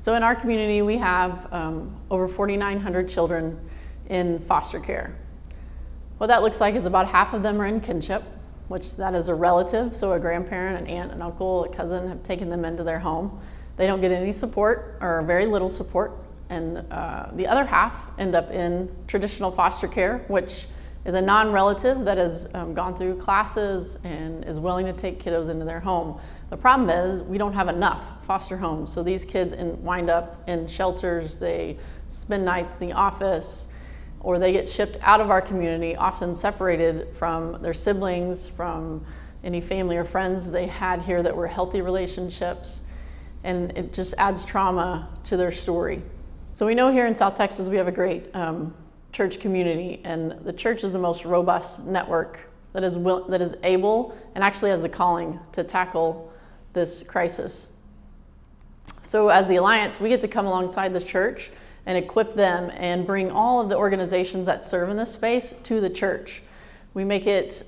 So in our community, we have over 4,900 children in foster care. What that looks like is about half of them are in kinship, which that is a relative, so a grandparent, an aunt, an uncle, a cousin have taken them into their home. They don't get any support or very little support, and the other half end up in traditional foster care, which is a non-relative that has gone through classes and is willing to take kiddos into their home. The problem is we don't have enough foster homes, so these kids wind up in shelters, they spend nights in the office, or they get shipped out of our community, often separated from their siblings, from any family or friends they had here that were healthy relationships, and it just adds trauma to their story. So we know here in South Texas we have a great church community, and the church is the most robust network that is able and actually has the calling to tackle this crisis. So as the Alliance, we get to come alongside the church and equip them and bring all of the organizations that serve in this space to the church. We make it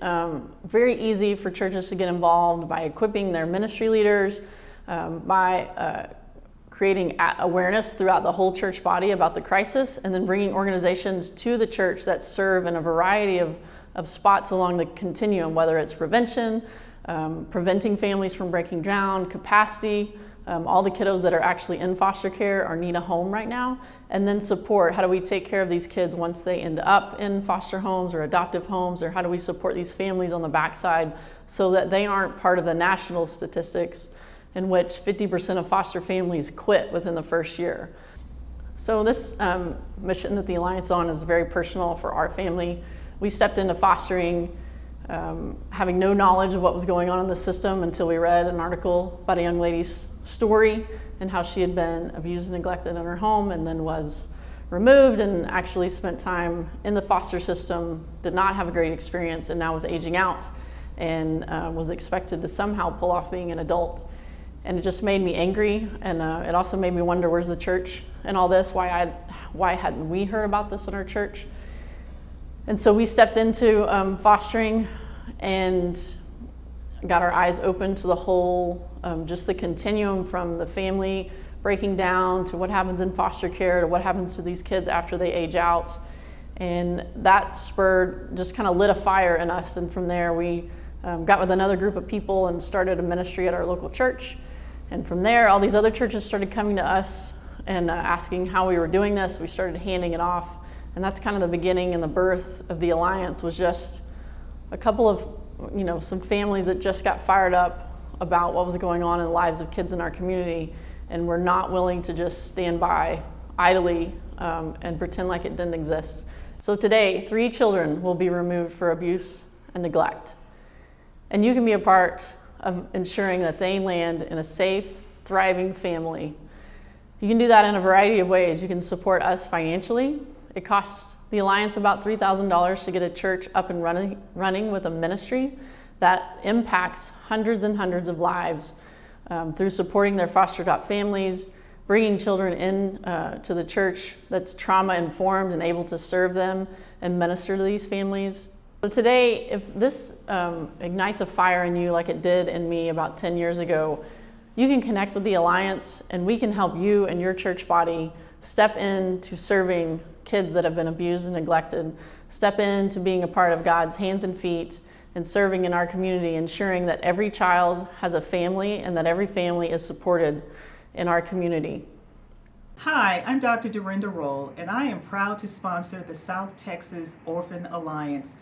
very easy for churches to get involved by equipping their ministry leaders, by creating awareness throughout the whole church body about the crisis, and then bringing organizations to the church that serve in a variety of spots along the continuum, whether it's prevention, preventing families from breaking down, capacity, all the kiddos that are actually in foster care or need a home right now, and then support. How do we take care of these kids once they end up in foster homes or adoptive homes, or how do we support these families on the backside so that they aren't part of the national statistics in which 50% of foster families quit within the first year. So this mission that the Alliance is on is very personal for our family. We stepped into fostering having no knowledge of what was going on in the system until we read an article about a young lady's story and how she had been abused and neglected in her home and then was removed and actually spent time in the foster system, did not have a great experience, and now was aging out and was expected to somehow pull off being an adult. And it just made me angry, and it also made me wonder, where's the church in all this? Why hadn't we heard about this in our church? And so we stepped into fostering and got our eyes open to the whole, just the continuum from the family breaking down to what happens in foster care to what happens to these kids after they age out. And that spurred, just kind of lit a fire in us. And from there we got with another group of people and started a ministry at our local church. And from there, all these other churches started coming to us and asking how we were doing this. We started handing it off. And that's kind of the beginning and the birth of the Alliance, was just a couple of, some families that just got fired up about what was going on in the lives of kids in our community, and were not willing to just stand by idly and pretend like it didn't exist. So today, 3 children will be removed for abuse and neglect. And you can be a part of ensuring that they land in a safe, thriving family. You can do that in a variety of ways. You can support us financially. It costs the Alliance about $3,000 to get a church up and running with a ministry that impacts hundreds and hundreds of lives through supporting their foster adopt families, bringing children in to the church that's trauma informed and able to serve them and minister to these families. So today, if this ignites a fire in you like it did in me about 10 years ago, you can connect with the Alliance, and we can help you and your church body step into serving kids that have been abused and neglected, step into being a part of God's hands and feet, and serving in our community, ensuring that every child has a family and that every family is supported in our community. Hi, I'm Dr. Dorinda Roll, and I am proud to sponsor the South Texas Orphan Alliance.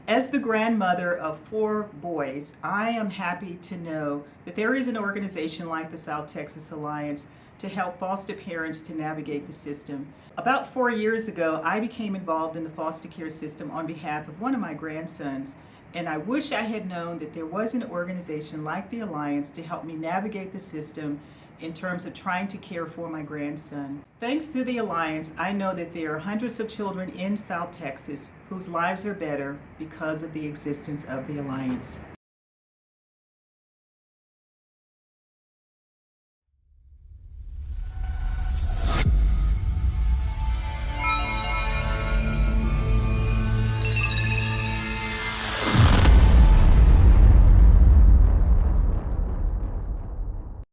As the grandmother of 4 boys, I am happy to know that there is an organization like the South Texas Alliance to help foster parents to navigate the system. About 4 years ago, I became involved in the foster care system on behalf of one of my grandsons, and I wish I had known that there was an organization like the Alliance to help me navigate the system in terms of trying to care for my grandson. Thanks to the Alliance, I know that there are hundreds of children in South Texas whose lives are better because of the existence of the Alliance.